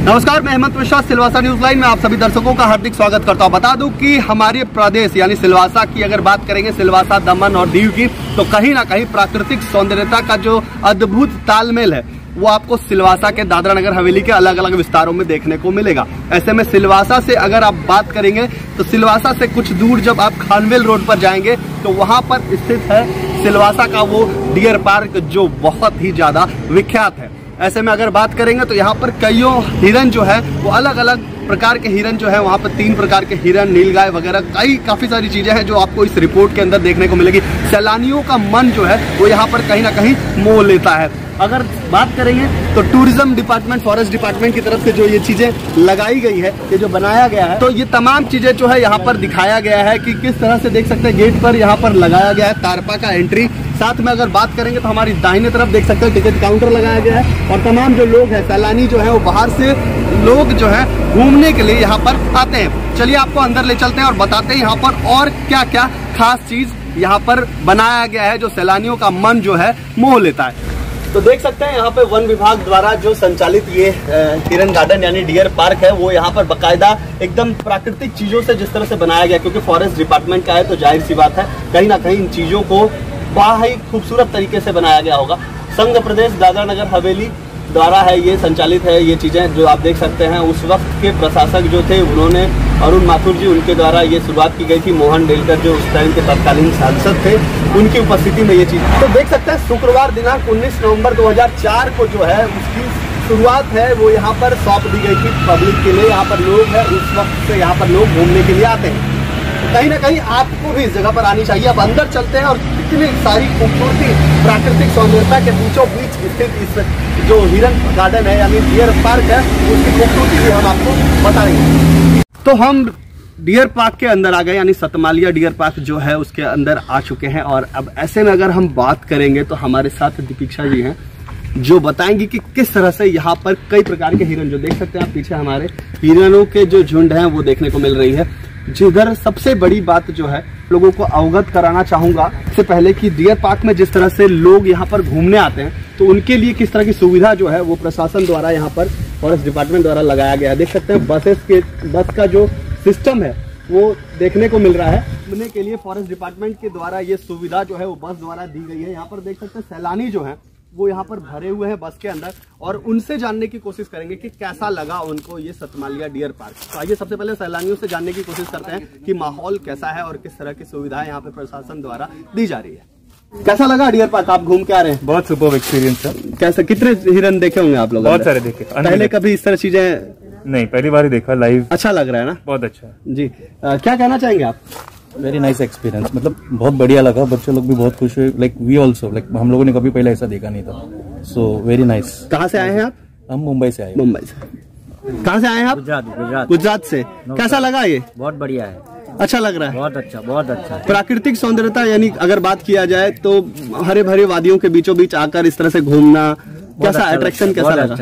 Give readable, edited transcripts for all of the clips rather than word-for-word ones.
नमस्कार, मैं Hemant Mishra, Silvassa news line में आप सभी दर्शकों का हार्दिक स्वागत करता हूं। बता दूं कि हमारे प्रदेश यानी सिलवासा की अगर बात करेंगे, सिलवासा, दमन और दीव की, तो कहीं ना कहीं प्राकृतिक सौंदर्यता का जो अद्भुत तालमेल है वो आपको सिलवासा के दादरा नगर हवेली के अलग अलग विस्तारों में देखने को मिलेगा। ऐसे में सिलवासा से अगर आप बात करेंगे तो सिलवासा से कुछ दूर जब आप खानवेल रोड पर जाएंगे तो वहां पर स्थित है सिलवासा का वो डियर पार्क जो बहुत ही ज्यादा विख्यात है। ऐसे में अगर बात करेंगे तो यहाँ पर कईयों हिरन जो है वो अलग अलग प्रकार के हिरन जो है, वहाँ पर 3 प्रकार के हिरन, नीलगाय वगैरह काफ़ी सारी चीज़ें हैं जो आपको इस रिपोर्ट के अंदर देखने को मिलेगी। सैलानियों का मन जो है वो यहाँ पर कहीं ना कहीं मोह लेता है। अगर बात करेंगे तो टूरिज्म डिपार्टमेंट, फॉरेस्ट डिपार्टमेंट की तरफ से जो ये चीज़ें लगाई गई है, ये जो बनाया गया है, तो ये तमाम चीज़ें जो है यहाँ पर दिखाया गया है कि किस तरह से देख सकते हैं गेट पर यहाँ पर लगाया गया है तारपा का एंट्री। साथ में अगर बात करेंगे तो हमारी दाहिने तरफ देख सकते हैं टिकट काउंटर लगाया गया है और तमाम जो लोग हैं, सैलानी जो है वो बाहर से लोग जो है घूमने के लिए यहाँ पर आते हैं। चलिए आपको अंदर ले चलते हैं और बताते हैं यहाँ पर और क्या क्या खास चीज यहाँ पर बनाया गया है जो सैलानियों का मन जो है मोह लेता है। तो देख सकते हैं यहाँ पे वन विभाग द्वारा जो संचालित ये हिरन गार्डन यानी डियर पार्क है वो यहाँ पर बकायदा एकदम प्राकृतिक चीजों से जिस तरह से बनाया गया, क्योंकि फॉरेस्ट डिपार्टमेंट का है तो जाहिर सी बात है कहीं ना कहीं इन चीजों को बड़ा ही खूबसूरत तरीके से बनाया गया होगा। संघ प्रदेश दादरा नगर हवेली द्वारा है ये संचालित है ये चीज़ें जो आप देख सकते हैं। उस वक्त के प्रशासक जो थे उन्होंने अरुण माथुर जी, उनके द्वारा ये शुरुआत की गई थी। मोहन डेलकर जो उस टाइम के तत्कालीन सांसद थे, उनकी उपस्थिति में ये चीज़। तो देख सकते हैं शुक्रवार दिनांक 19 नवंबर 2004 को जो है उसकी शुरुआत है वो यहाँ पर सौंप दी गई थी पब्लिक के लिए। यहाँ पर लोग हैं, उस वक्त से यहाँ पर लोग घूमने के लिए आते हैं। तो कहीं ना कहीं आपको भी इस जगह पर आनी चाहिए। अब अंदर चलते हैं और कितनी सारी खूबसूरती प्राकृतिक सौंदर्यता के बीचों बीच स्थित इस जो हिरन गार्डन है यानी डियर पार्क है उसकी खूबसूरती भी हम आपको बताएंगे। तो हम डियर पार्क के अंदर आ गए, यानी सतमालिया डियर पार्क जो है उसके अंदर आ चुके हैं। और अब ऐसे में अगर हम बात करेंगे तो हमारे साथ दीपिका जी हैं जो बताएंगी कि किस तरह से यहाँ पर कई प्रकार के हिरन, जो देख सकते हैं आप पीछे हमारे हिरनों के जो झुंड हैं वो देखने को मिल रही है। जिधर सबसे बड़ी बात जो है लोगों को अवगत कराना चाहूंगा इससे पहले कि डियर पार्क में जिस तरह से लोग यहाँ पर घूमने आते हैं तो उनके लिए किस तरह की सुविधा जो है वो प्रशासन द्वारा यहाँ पर फॉरेस्ट डिपार्टमेंट द्वारा लगाया गया है। देख सकते हैं बस का जो सिस्टम है वो देखने को मिल रहा है। घूमने के लिए फॉरेस्ट डिपार्टमेंट के द्वारा ये सुविधा जो है वो बस द्वारा दी गई है। यहाँ पर देख सकते हैं सैलानी जो है वो यहाँ पर भरे हुए हैं बस के अंदर और उनसे जानने की कोशिश करेंगे कि कैसा लगा उनको ये सतमालिया डियर पार्क। तो आइए सबसे पहले सैलानियों से जानने की कोशिश करते हैं कि माहौल कैसा है और किस तरह की सुविधाएं यहाँ पे प्रशासन द्वारा दी जा रही है। कैसा लगा डियर पार्क, आप घूम के आ रहे हैं? बहुत सुपर एक्सपीरियंस है। कैसे, कितने हिरन देखे होंगे आप लोग? बहुत सारे देखे। पहले कभी इस तरह चीजें नहीं, पहली बार ही देखा लाइव। अच्छा लग रहा है ना? बहुत अच्छा जी। क्या कहना चाहेंगे आप? वेरी नाइस एक्सपीरियंस, मतलब बहुत बढ़िया लगा। बच्चे लोग भी बहुत खुश हुए, लाइक वी ऑल्सो, लाइक हम लोगों ने कभी पहले ऐसा देखा नहीं था। So very nice. कहाँ से आए हैं आप? हम मुंबई से आए। मुंबई से। कहाँ से आए हैं आप? गुजरात से। कैसा लगा ये? बहुत बढ़िया है, अच्छा लग रहा है। बहुत अच्छा। प्राकृतिक सौंदर्यता यानी अगर बात किया जाए तो हरे भरे वादियों के बीचों बीच आकर इस तरह से घूमना, कैसा अट्रैक्शन कैसा लगा?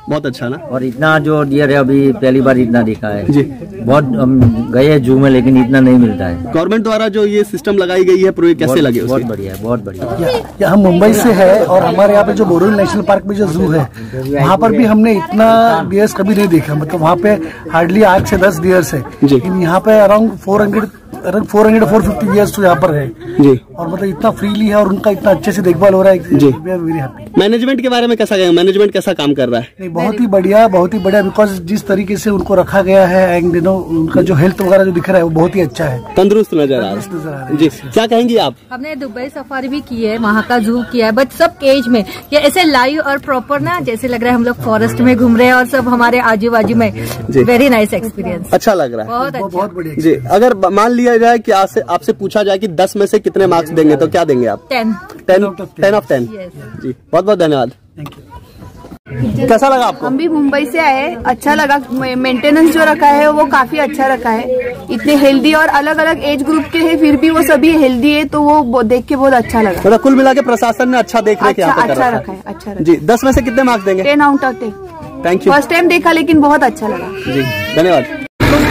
बहुत अच्छा ना। और इतना जो डियर है अभी पहली बार इतना देखा है जी। बहुत हम गए जू में लेकिन इतना नहीं मिलता है। गवर्नमेंट द्वारा जो ये सिस्टम लगाई गई है प्रोजेक्ट कैसे लगे? बहुत बढ़िया है, बहुत बढ़िया। हम मुंबई से है और हमारे यहाँ पे जो बोरोली नेशनल पार्क में जो जू है वहाँ पर भी हमने इतना डियर्स कभी नहीं देखा। मतलब वहाँ पे हार्डली 8 से 10 डियर्स है, लेकिन यहाँ पे अराउंड 400-450 डियर्स तो यहाँ पर है जी। और मतलब इतना फ्रीली है और उनका इतना अच्छे से देखभाल हो रहा है जी। Very happy. मैनेजमेंट के बारे में कैसा गया? मैनेजमेंट कैसा काम कर रहा है? नहीं, बहुत ही बढ़िया बिकॉज जिस तरीके से उनको रखा गया है एंड यू नो उनका जो हेल्थ वगैरह जो दिख रहा है वो बहुत ही अच्छा है, तंदुरुस्त नजर आ रहा है जी। क्या कहेंगी आप? हमने दुबई सफारी भी की है, वहाँ का जू किया है, बट सब केज में। ये ऐसे लाइव और प्रॉपर ना जैसे लग रहा है हम लोग फॉरेस्ट में घूम रहे हैं और सब हमारे आजू बाजू में। वेरी नाइस एक्सपीरियंस, अच्छा लग रहा है, बहुत बढ़िया जी। अगर मान लिया जाए कि आपसे पूछा जाए कि 10 में से कितने मार्क्स देंगे तो क्या देंगे आप? 10 ऑफ 10 जी। बहुत बहुत धन्यवाद। कैसा लगा आपको? हम भी मुंबई से आए, अच्छा लगा। मेंटेनेंस जो रखा है वो काफी अच्छा रखा है। इतने हेल्दी और अलग अलग एज ग्रुप के हैं फिर भी वो सभी हेल्दी है, तो वो देख के बहुत अच्छा लगा। तो कुल मिला के प्रशासन ने अच्छा देख रखा है, अच्छा रखा है, अच्छा जी। 10 में से कितने मार्क्स देंगे? 10 out of 10। Thank you. First time देखा लेकिन बहुत अच्छा लगा जी, धन्यवाद।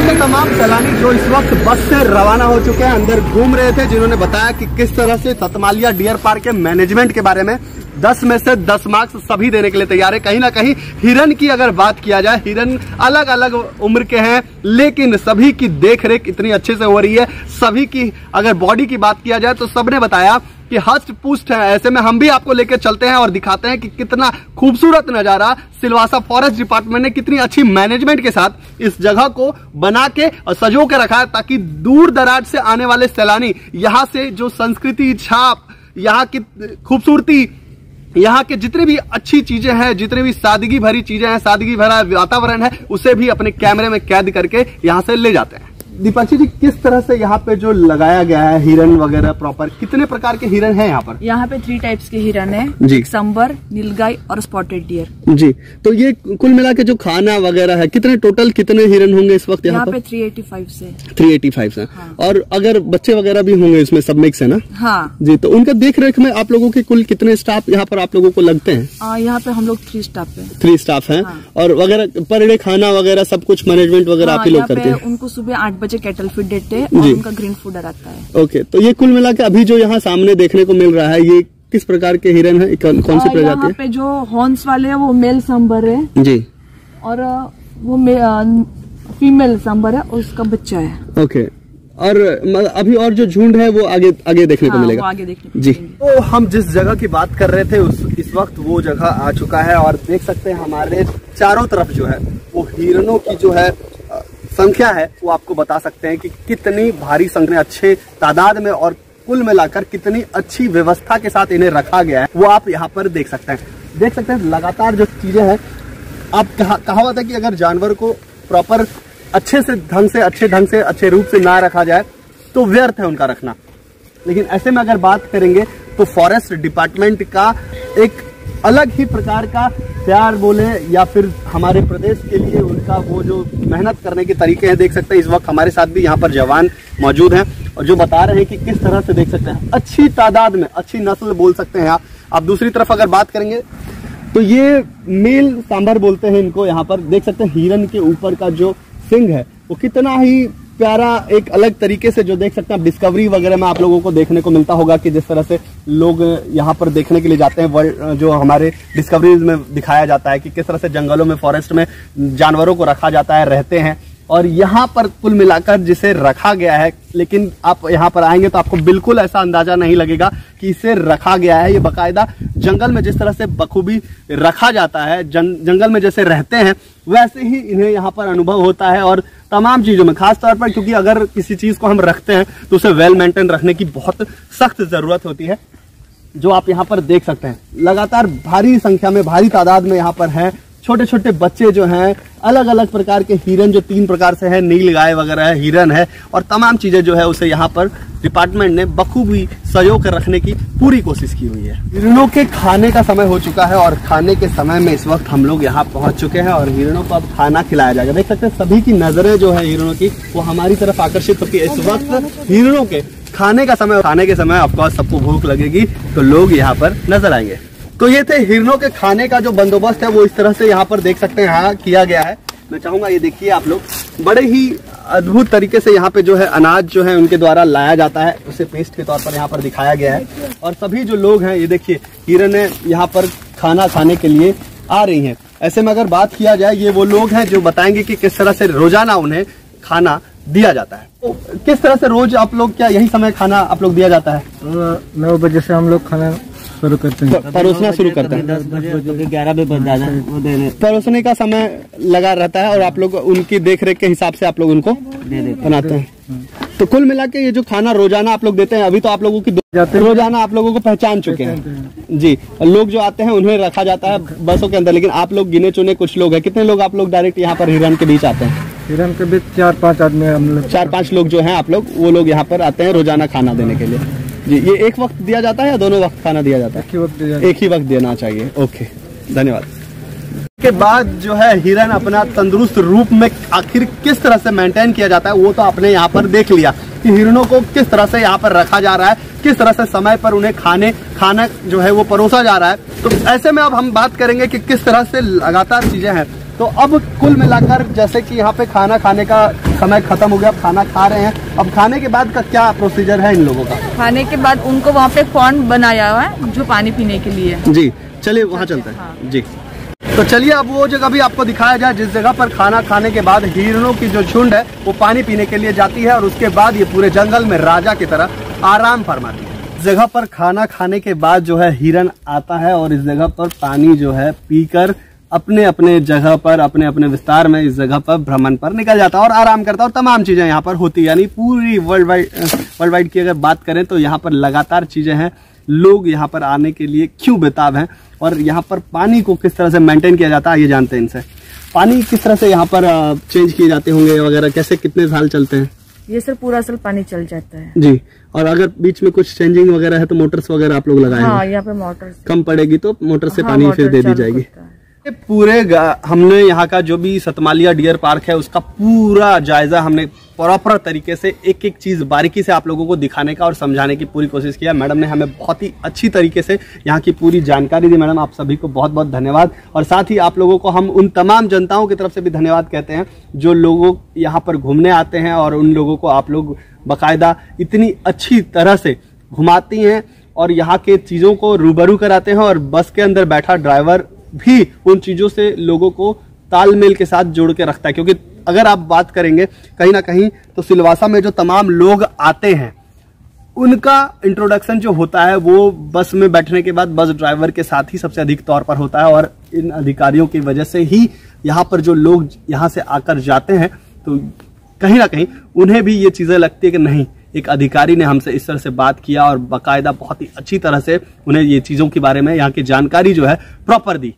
तो तमाम सैलानी जो इस वक्त बस से रवाना हो चुके हैं अंदर घूम रहे थे, जिन्होंने बताया कि किस तरह से सतमालिया डियर पार्क के मैनेजमेंट के बारे में 10 में से 10 मार्क्स सभी देने के लिए तैयार है। कहीं ना कहीं हिरन की अगर बात किया जाए, हिरन अलग अलग उम्र के हैं, लेकिन सभी की देखरेख इतनी अच्छे से हो रही है। सभी की अगर बॉडी की बात किया जाए तो सबने बताया कि हष्ट पुष्ट है। ऐसे में हम भी आपको लेकर चलते हैं और दिखाते हैं कि कितना खूबसूरत नजारा सिलवासा फॉरेस्ट डिपार्टमेंट ने कितनी अच्छी मैनेजमेंट के साथ इस जगह को बना के और सजो के रखा है, ताकि दूर दराज से आने वाले सैलानी यहाँ से जो संस्कृति छाप, यहाँ की खूबसूरती, यहाँ के जितनी भी अच्छी चीजें हैं, जितनी भी सादगी भरी चीजें हैं, सादगी भरा वातावरण है, उसे भी अपने कैमरे में कैद करके यहाँ से ले जाते हैं। दीपाक्षी जी, किस तरह से यहाँ पे जो लगाया गया है हिरन वगैरह प्रॉपर, कितने प्रकार के हिरन हैं यहाँ पर? यहाँ पे 3 टाइप्स के हिरन है जी। सांबर, नीलगाय और स्पॉटेड डियर जी। तो ये कुल मिला के जो खाना वगैरह है, कितने टोटल कितने हिरन होंगे इस वक्त यहाँ पे? 385 से 385 से। हाँ। और अगर बच्चे वगैरह भी होंगे इसमें, सब मिक्स है ना? हाँ जी। तो उनका देख रेख में आप लोगों के कुल कितने स्टाफ यहाँ पर आप लोगों को लगते हैं? यहाँ पे हम लोग 3 स्टाफ है। 3 स्टाफ है। हाँ। और वगैरह पर डे खाना वगैरह सब कुछ मैनेजमेंट वगैरह आप ही लोग करते हैं? उनको सुबह 8 बजे कैटल फीड देते हैं और उनका ग्रीन फूड रहता है। ओके। तो ये कुल मिला के अभी जो यहाँ सामने देखने को मिल रहा है, ये किस प्रकार के हिरन है, कौन सी प्रजाति है? यहाँ पे जो हॉर्न्स वाले है वो मेल सांबर है जी, और वो फीमेल सांबर है और उसका बच्चा है। ओके। और अभी और जो झुंड है वो आगे देखने को मिलेगा। वो आगे देखने जी। तो हम जिस जगह की बात कर रहे थे इस वक्त वो जगह आ चुका है और देख सकते हैं हमारे चारों तरफ जो है वो हिरनों की जो है संख्या है वो आपको बता सकते हैं कि कितनी भारी संख्या, अच्छे तादाद में और कुल मिलाकर कितनी अच्छी व्यवस्था के साथ इन्हें रखा गया है वो आप यहाँ पर देख सकते हैं। लगातार जो चीजें हैं, आप कहावत है कि अगर जानवर को प्रॉपर अच्छे ढंग से अच्छे रूप से ना रखा जाए तो व्यर्थ है उनका रखना। लेकिन ऐसे में अगर बात करेंगे तो फॉरेस्ट डिपार्टमेंट का एक अलग ही प्रकार का प्यार बोले या फिर हमारे प्रदेश के लिए उनका वो जो मेहनत करने के तरीके हैं, देख सकते हैं। इस वक्त हमारे साथ भी यहाँ पर जवान मौजूद हैं और जो बता रहे हैं कि किस तरह से देख सकते हैं अच्छी तादाद में, अच्छी नस्ल बोल सकते हैं आप। दूसरी तरफ अगर बात करेंगे तो ये मेल सांबर बोलते हैं इनको। यहाँ पर देख सकते हैं हिरन के ऊपर का जो सिंग है वो कितना ही प्यारा, एक अलग तरीके से जो देख सकते हैं। डिस्कवरी वगैरह में आप लोगों को देखने को मिलता होगा कि जिस तरह से लोग यहाँ पर देखने के लिए जाते हैं, वर्ल्ड जो हमारे डिस्कवरीज में दिखाया जाता है कि किस तरह से जंगलों में, फॉरेस्ट में जानवरों को रखा जाता है, रहते हैं। और यहाँ पर कुल मिलाकर जिसे रखा गया है, लेकिन आप यहाँ पर आएंगे तो आपको बिल्कुल ऐसा अंदाजा नहीं लगेगा कि इसे रखा गया है। ये बाकायदा जंगल में जिस तरह से बखूबी रखा जाता है, जंगल में जैसे रहते हैं वैसे ही इन्हें यहाँ पर अनुभव होता है। और तमाम चीजों में, खास तौर पर क्योंकि अगर किसी चीज को हम रखते हैं तो उसे वेल मेंटेन रखने की बहुत सख्त जरूरत होती है, जो आप यहाँ पर देख सकते हैं। लगातार भारी संख्या में, भारी तादाद में यहाँ पर हैं छोटे छोटे बच्चे जो हैं, अलग अलग प्रकार के हिरन जो 3 प्रकार से है, नीलगाय वगैरह है, हिरन है और तमाम चीजें जो है उसे यहाँ पर डिपार्टमेंट ने बखूबी सजो कर रखने की पूरी कोशिश की हुई है। हिरणों के खाने का समय हो चुका है और खाने के समय में इस वक्त हम लोग यहाँ पहुंच चुके हैं और हिरणों को अब खाना खिलाया जाएगा। देख सकते हैं सभी की नजरें जो है हिरणों की वो हमारी तरफ आकर्षित होती है। इस वक्त हिरणों के खाने का समय, खाने के समय ऑफकोर्स सबको भूख लगेगी तो लोग यहाँ पर नजर आएंगे। तो ये थे हिरणों के खाने का जो बंदोबस्त है वो इस तरह से यहाँ पर देख सकते हैं यहाँ किया गया है। मैं चाहूंगा ये देखिए आप लोग, बड़े ही अद्भुत तरीके से यहाँ पे जो है अनाज जो है उनके द्वारा लाया जाता है, उसे पेस्ट के तौर पर यहाँ पर दिखाया गया है। और सभी जो लोग हैं ये देखिए हिरन यहाँ पर खाना खाने के लिए आ रही हैं। ऐसे में अगर बात किया जाए, ये वो लोग हैं जो बताएंगे कि किस तरह से रोजाना उन्हें खाना दिया जाता है। तो किस तरह से रोज आप लोग, क्या यही समय खाना आप लोग दिया जाता है? 9 बजे से हम लोग खाना शुरू करते हैं, परोसना शुरू करते हैं। 10 बजे 11 बजे बन जाता है, वो देने परोसने का समय लगा रहता है और आप लोग उनकी देखरेख के हिसाब से आप लोग उनको बनाते हैं। तो कुल मिला के ये जो खाना रोजाना आप लोग देते हैं, अभी तो आप लोगों की रोजाना आप लोगों को पहचान चुके हैं जी। लोग जो आते हैं उन्हें रखा जाता है बसों के अंदर, लेकिन आप लोग गिने चुने कुछ लोग हैं। कितने लोग आप लोग डायरेक्ट यहाँ पर हिरन के बीच आते हैं? हिरन के बीच 4-5 आदमी, हम लोग 4-5 लोग जो हैं आप लोग, वो लोग यहाँ पर आते हैं रोजाना खाना देने के लिए जी। ये एक वक्त दिया जाता है या दोनों वक्त खाना दिया जाता है? एक ही वक्त देना चाहिए। ओके, धन्यवाद। के बाद जो है हिरन अपना तंदुरुस्त रूप में आखिर किस तरह से मेंटेन किया जाता है वो तो आपने यहाँ पर देख लिया कि हिरणों को किस तरह से यहाँ पर रखा जा रहा है, किस तरह से समय पर उन्हें खाना जो है वो परोसा जा रहा है। तो ऐसे में अब हम बात करेंगे कि किस तरह से लगातार चीजें हैं। तो अब कुल मिलाकर जैसे कि यहाँ पे खाना खाने का समय खत्म हो गया, अब खाना खा रहे हैं, अब खाने के बाद का क्या प्रोसीजर है इन लोगों का? खाने के बाद उनको वहाँ पे पॉन्ड बनाया हुआ है जो पानी पीने के लिए। जी चलिए वहाँ चलते हैं। हाँ। जी तो चलिए अब वो जगह भी आपको दिखाया जाए जिस जगह पर खाना खाने के बाद हिरणों की जो झुंड है वो पानी पीने के लिए जाती है और उसके बाद ये पूरे जंगल में राजा की तरह आराम फरमाती है। इस जगह पर खाना खाने के बाद जो है हिरण आता है और इस जगह पर पानी जो है पीकर अपने अपने जगह पर अपने अपने विस्तार में इस जगह पर भ्रमण पर निकल जाता है और आराम करता है और तमाम चीजें यहाँ पर होती है। यानी पूरी वर्ल्ड वाइड की अगर बात करें तो यहाँ पर लगातार चीजें हैं। लोग यहाँ पर आने के लिए क्यों बेताब हैं और यहाँ पर पानी को किस तरह से मेंटेन किया जाता है ये जानते हैं इनसे। पानी किस तरह से यहाँ पर चेंज किए जाते होंगे वगैरह, कैसे कितने साल चलते हैं? ये सर पूरा साल पानी चल जाता है जी। और अगर बीच में कुछ चेंजिंग वगैरह है तो मोटर्स वगैरह आप लोग लगाए? हाँ, यहाँ पे मोटर कम पड़ेगी तो मोटर से हाँ, पानी मोटर फिर दे दी चालू जाएगी। करता है। पूरे हमने यहाँ का जो भी सतमालिया डियर पार्क है उसका पूरा जायजा हमने प्रॉपर तरीके से एक एक चीज बारीकी से आप लोगों को दिखाने का और समझाने की पूरी कोशिश किया। मैडम ने हमें बहुत ही अच्छी तरीके से यहाँ की पूरी जानकारी दी। मैडम आप सभी को बहुत बहुत धन्यवाद और साथ ही आप लोगों को हम उन तमाम जनताओं की तरफ से भी धन्यवाद कहते हैं जो लोगों यहाँ पर घूमने आते हैं और उन लोगों को आप लोग बाकायदा इतनी अच्छी तरह से घुमाती हैं और यहाँ के चीजों को रूबरू कराते हैं और बस के अंदर बैठा ड्राइवर भी उन चीजों से लोगों को तालमेल के साथ जोड़ के रखता है। क्योंकि अगर आप बात करेंगे कहीं ना कहीं तो सिलवासा में जो तमाम लोग आते हैं उनका इंट्रोडक्शन जो होता है वो बस में बैठने के बाद बस ड्राइवर के साथ ही सबसे अधिक तौर पर होता है और इन अधिकारियों की वजह से ही यहाँ पर जो लोग यहाँ से आकर जाते हैं तो कहीं ना कहीं उन्हें भी ये चीजें लगती है कि नहीं, एक अधिकारी ने हमसे इस तरह से बात किया और बाकायदा बहुत ही अच्छी तरह से उन्हें ये चीजों के बारे में यहाँ की जानकारी जो है प्रॉपर दी।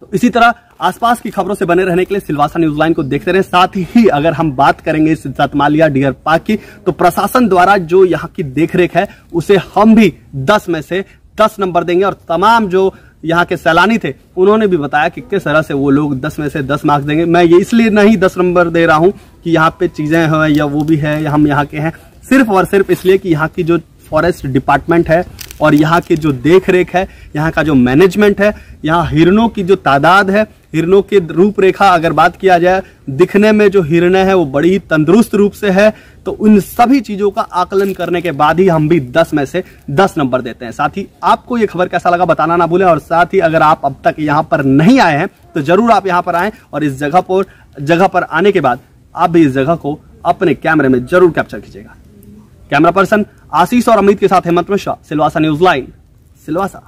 तो इसी तरह आसपास की खबरों से बने रहने के लिए सिलवासा न्यूज लाइन को देखते रहे। साथ ही अगर हम बात करेंगे इस सतमालिया डियर पार्क की तो प्रशासन द्वारा जो यहाँ की देखरेख है उसे हम भी 10 में से 10 नंबर देंगे और तमाम जो यहाँ के सैलानी थे उन्होंने भी बताया कि किस तरह से वो लोग 10 में से 10 मार्क्स देंगे। मैं ये इसलिए नहीं 10 नंबर दे रहा हूँ कि यहाँ पे चीजें हैं या वो भी है या हम यहाँ के हैं, सिर्फ और सिर्फ इसलिए कि यहाँ की जो फॉरेस्ट डिपार्टमेंट है और यहाँ की जो देख रेख है, यहाँ का जो मैनेजमेंट है, यहाँ हिरणों की जो तादाद है, हिरणों की रूपरेखा अगर बात किया जाए, दिखने में जो हिरणे है वो बड़ी ही तंदुरुस्त रूप से है। तो उन सभी चीजों का आकलन करने के बाद ही हम भी 10 में से 10 नंबर देते हैं। साथ ही आपको ये खबर कैसा लगा बताना ना भूलें और साथ ही अगर आप अब तक यहाँ पर नहीं आए हैं तो जरूर आप यहाँ पर आएं और इस जगह पर आने के बाद आप भी इस जगह को अपने कैमरे में जरूर कैप्चर कीजिएगा। कैमरा पर्सन आशीष और अमित के साथ हेमंत मिश्रा, सिलवासा न्यूज लाइन, सिलवासा।